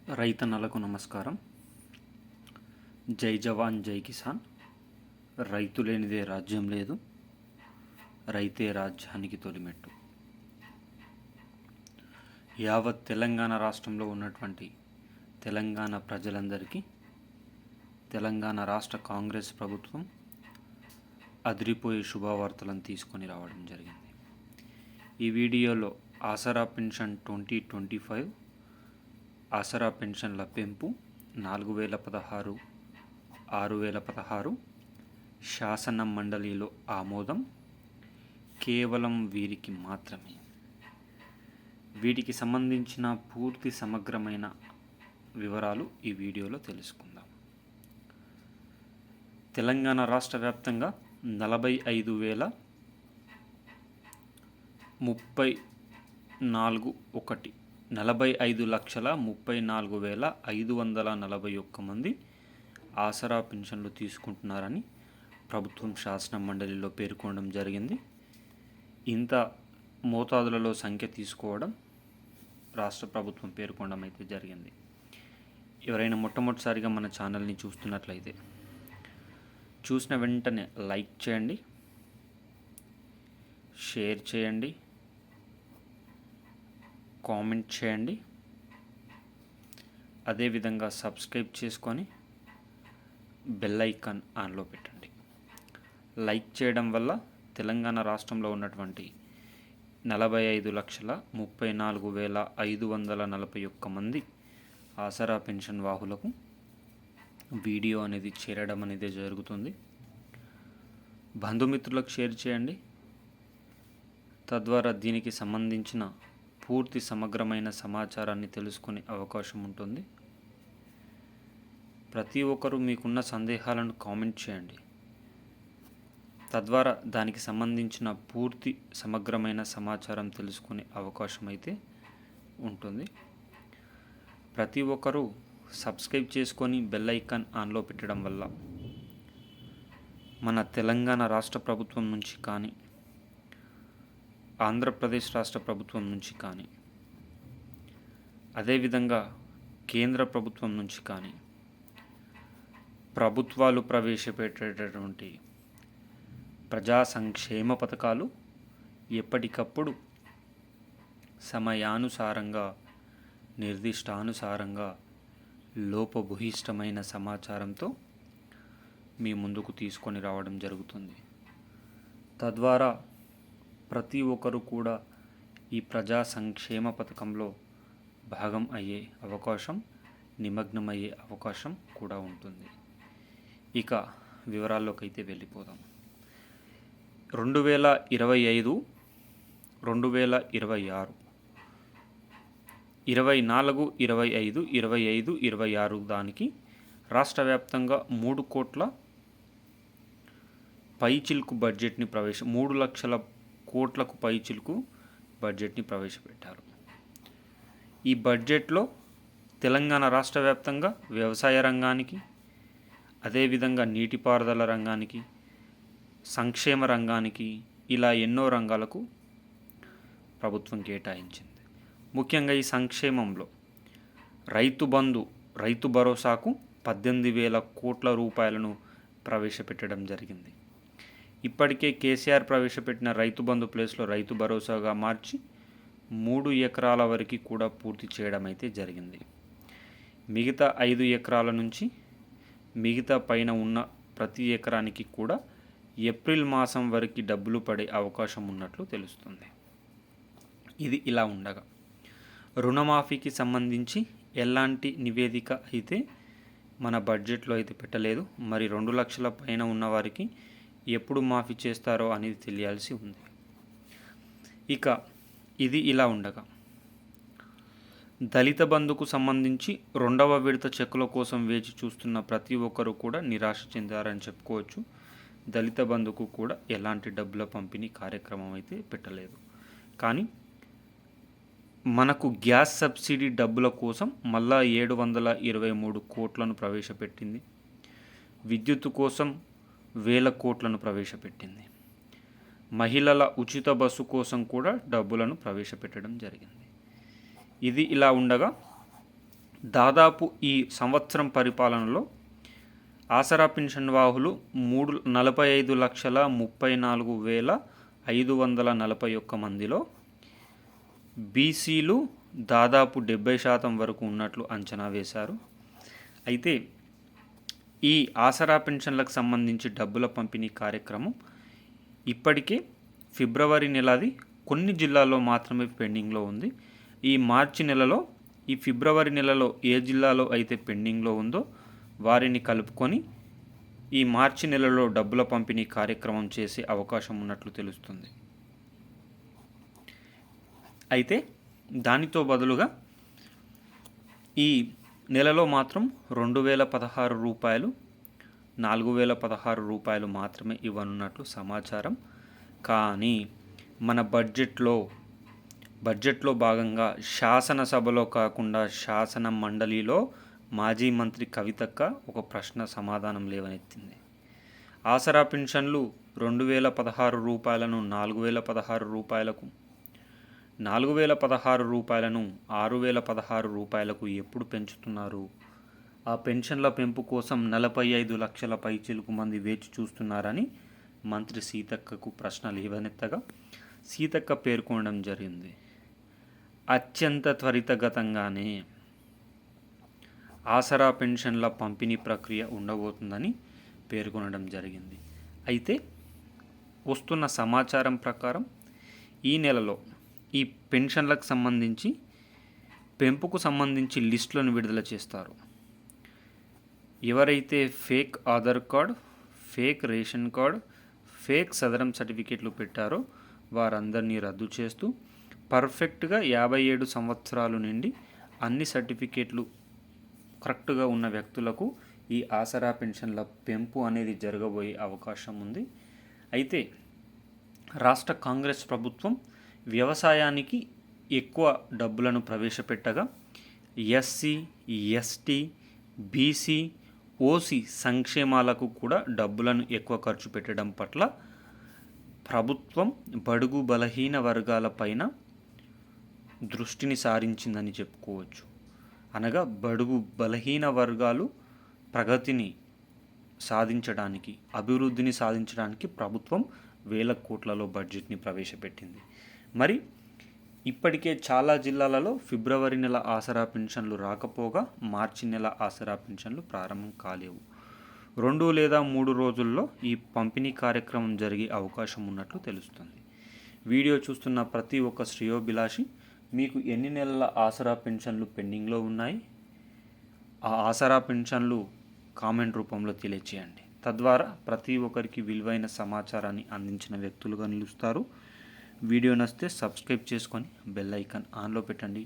రైతన్నలకు నమస్కారం. జై జవాన్ జై కిసాన్. రైతు లేనిదే రాజ్యం లేదు, రైతే రాజ్యానికి తొలిమెట్టు. యావత్ తెలంగాణ రాష్ట్రంలో ఉన్నటువంటి తెలంగాణ ప్రజలందరికీ తెలంగాణ రాష్ట్ర కాంగ్రెస్ ప్రభుత్వం అదిరిపోయే శుభవార్తలను తీసుకొని రావడం జరిగింది. ఈ వీడియోలో ఆసరా పెన్షన్ 2025 ఆసరా పెన్షన్ల పెంపు 4016, 6016 శాసన మండలిలో ఆమోదం కేవలం వీరికి మాత్రమే. వీటికి సంబంధించిన పూర్తి సమగ్రమైన వివరాలు ఈ వీడియోలో తెలుసుకుందాం. తెలంగాణ రాష్ట్ర వ్యాప్తంగా 45,34,541 మంది ఆసరా పెన్షన్లు తీసుకుంటున్నారని ప్రభుత్వం శాసన మండలిలో పేర్కొనడం జరిగింది. ఇంత మోతాదులలో సంఖ్య తీసుకోవడం రాష్ట్ర ప్రభుత్వం పేర్కొనడం అయితే జరిగింది. ఎవరైనా మొట్టమొదటిసారిగా మన ఛానల్ని చూస్తున్నట్లయితే చూసిన వెంటనే లైక్ చేయండి, షేర్ చేయండి, కామెంట్ చేయండి. అదేవిధంగా సబ్స్క్రైబ్ చేసుకొని బెల్ ఐకాన్ ఆన్లో పెట్టండి. లైక్ చేయడం వల్ల తెలంగాణ రాష్ట్రంలో ఉన్నటువంటి 45,34,541 మంది ఆసరా పెన్షన్ వాహులకు వీడియో అనేది చేరడం అనేది జరుగుతుంది. బంధుమిత్రులకు షేర్ చేయండి. తద్వారా దీనికి సంబంధించిన పూర్తి సమగ్రమైన సమాచారాన్ని తెలుసుకునే అవకాశం ఉంటుంది. ప్రతి ఒక్కరూ మీకున్న సందేహాలను కామెంట్ చేయండి. తద్వారా దానికి సంబంధించిన పూర్తి సమగ్రమైన సమాచారం తెలుసుకునే అవకాశం అయితే ఉంటుంది. ప్రతి ఒక్కరూ సబ్స్క్రైబ్ చేసుకొని బెల్ ఐకాన్ ఆన్లో పెట్టడం వల్ల మన తెలంగాణ రాష్ట్ర ప్రభుత్వం నుంచి కానీ, ఆంధ్రప్రదేశ్ రాష్ట్ర ప్రభుత్వం నుంచి కానీ, అదేవిధంగా కేంద్ర ప్రభుత్వం నుంచి కానీ ప్రభుత్వాలు ప్రవేశపెట్టేటటువంటి ప్రజా సంక్షేమ పథకాలు ఎప్పటికప్పుడు సమయానుసారంగా, నిర్దిష్టానుసారంగా లోపభూయిష్టమైన సమాచారంతో మీ ముందుకు తీసుకొని రావడం జరుగుతుంది. తద్వారా ప్రతి ఒక్కరు కూడా ఈ ప్రజా సంక్షేమ పథకంలో భాగం అయ్యే అవకాశం, నిమగ్నమయ్యే అవకాశం కూడా ఉంటుంది. ఇక వివరాల్లోకి అయితే వెళ్ళిపోదాం. 2025, 2026, 24, 25, 25, 26 దానికి రాష్ట్ర వ్యాప్తంగా 3 కోట్ల పైచిలుకు బడ్జెట్ని 3 లక్షల కోట్లకు పైచిలుకు బడ్జెట్ని ప్రవేశపెట్టారు. ఈ బడ్జెట్లో తెలంగాణ రాష్ట్ర వ్యాప్తంగా వ్యవసాయ రంగానికి, అదేవిధంగా నీటిపారుదల రంగానికి, సంక్షేమ రంగానికి, ఇలా ఎన్నో రంగాలకు ప్రభుత్వం కేటాయించింది. ముఖ్యంగా ఈ సంక్షేమంలో రైతు బంధు, రైతు భరోసాకు 18,000 కోట్ల రూపాయలను ప్రవేశపెట్టడం జరిగింది. ఇప్పటికే కేసీఆర్ ప్రవేశపెట్టిన రైతు బంధు ప్లేస్లో రైతు భరోసాగా మార్చి 3 ఎకరాల వరకు కూడా పూర్తి చేయడం అయితే జరిగింది. మిగతా 5 ఎకరాల నుంచి మిగతా పైన ఉన్న ప్రతి ఎకరానికి కూడా ఏప్రిల్ మాసం వరకు డబ్బులు పడే అవకాశం ఉన్నట్లు తెలుస్తుంది. ఇది ఇలా ఉండగా రుణమాఫీకి సంబంధించి ఎలాంటి నివేదిక అయితే మన బడ్జెట్లో అయితే పెట్టలేదు. మరి 2 లక్షల పైన ఉన్న వారికి ఎప్పుడు మాఫీ చేస్తారో అనేది తెలియాల్సి ఉంది. ఇక ఇది ఇలా ఉండగా దళిత బంధుకు సంబంధించి 2వ విడత చెక్కుల కోసం వేచి చూస్తున్న ప్రతి ఒక్కరూ కూడా నిరాశ చెందారని చెప్పుకోవచ్చు. దళిత బంధుకు కూడా ఎలాంటి డబ్బుల పంపిణీ కార్యక్రమం అయితే పెట్టలేదు. కానీ మనకు గ్యాస్ సబ్సిడీ డబ్బుల కోసం మళ్ళా 723 కోట్లను ప్రవేశపెట్టింది. విద్యుత్ కోసం 1000 కోట్లను ప్రవేశపెట్టింది. మహిళల ఉచిత బస్సు కోసం కూడా డబ్బులను ప్రవేశపెట్టడం జరిగింది. ఇది ఇలా ఉండగా దాదాపు ఈ సంవత్సరం పరిపాలనలో ఆసరా పింఛన్వాహులు 45,34,541 మందిలో బీసీలు దాదాపు 70% వరకు ఉన్నట్లు అంచనా వేశారు. అయితే ఈ ఆసరా పెన్షన్లకు సంబంధించి డబ్బుల పంపిణీ కార్యక్రమం ఇప్పటికే ఫిబ్రవరి నెలది కొన్ని జిల్లాల్లో మాత్రమే పెండింగ్లో ఉంది. ఈ మార్చి నెలలో ఈ ఫిబ్రవరి నెలలో ఏ జిల్లాలో అయితే పెండింగ్లో ఉందో వారిని కలుపుకొని ఈ మార్చి నెలలో డబ్బుల పంపిణీ కార్యక్రమం చేసే అవకాశం ఉన్నట్లు తెలుస్తుంది. అయితే దానితో బదులుగా ఈ నెలలో మాత్రం 2,016 రూపాయలు, 4,016 రూపాయలు మాత్రమే ఇవ్వనున్నట్లు సమాచారం. కానీ మన బడ్జెట్లో భాగంగా శాసనసభలో కాకుండా శాసన మండలిలో మాజీ మంత్రి కవితక్క ఒక ప్రశ్న సమాధానం లేవనెత్తింది. ఆసరా పెన్షన్లు 2,016 రూపాయలను 4,016 రూపాయలకు, 4,016 రూపాయలను 6,016 రూపాయలకు ఎప్పుడు పెంచుతున్నారు? ఆ పెన్షన్ల పెంపు కోసం 45 లక్షల పైచిలుకు మంది వేచి చూస్తున్నారని మంత్రి సీతక్కకు ప్రశ్న లేవనెత్తగా సీతక్క పేర్కొనడం జరిగింది. అత్యంత త్వరితగతంగానే ఆసరా పెన్షన్ల పంపిణీ ప్రక్రియ ఉండబోతుందని పేర్కొనడం జరిగింది. అయితే వస్తున్న సమాచారం ప్రకారం ఈ నెలలో ఈ పెన్షన్లకు సంబంధించి పెంపుకు సంబంధించి లిస్టులను విడుదల చేస్తారు. ఎవరైతే fake Aadhaar card, fake ration card, fake సదరం సర్టిఫికేట్లు పెట్టారో వారందరినీ రద్దు చేస్తూ పర్ఫెక్ట్గా 57 సంవత్సరాలు నిండి అన్ని సర్టిఫికేట్లు కరెక్ట్గా ఉన్న వ్యక్తులకు ఈ ఆసరా పెన్షన్ల పెంపు అనేది జరగబోయే అవకాశం ఉంది. అయితే రాష్ట్ర కాంగ్రెస్ ప్రభుత్వం వ్యవసాయానికి ఎక్కువ డబ్బులను ప్రవేశపెట్టగా ఎస్సీ, ఎస్టీ, బీసీ, ఓసీ సంక్షేమాలకు కూడా డబ్బులను ఎక్కువ ఖర్చు పెట్టడం పట్ల ప్రభుత్వం బడుగు బలహీన వర్గాలపైన దృష్టిని సారించిందని చెప్పుకోవచ్చు. అనగా బడుగు బలహీన వర్గాలు ప్రగతిని సాధించడానికి, అభివృద్ధిని సాధించడానికి ప్రభుత్వం వేల కోట్లలో బడ్జెట్ని ప్రవేశపెట్టింది. మరి ఇప్పటికే చాలా జిల్లాలలో ఫిబ్రవరి నెల ఆసరా పెన్షన్లు రాకపోగా మార్చి నెల ఆసరా పెన్షన్లు ప్రారంభం కాలేవు. 2 లేదా 3 రోజుల్లో ఈ పంపిణీ కార్యక్రమం జరిగే అవకాశం ఉన్నట్లు తెలుస్తుంది. వీడియో చూస్తున్న ప్రతి ఒక్క శ్రేయోభిలాషి మీకు ఎన్ని నెలల ఆసరా పెన్షన్లు పెండింగ్లో ఉన్నాయి? ఆ ఆసరా పెన్షన్లు కామెంట్ రూపంలో తెలియచేయండి. తద్వారా ప్రతి ఒక్కరికి విలువైన సమాచారాన్ని అందించిన వ్యక్తులుగా నిలుస్తారు. వీడియో నచ్చితే సబ్స్క్రైబ్ చేసుకొని బెల్ ఐకాన్ ఆన్లో పెట్టండి.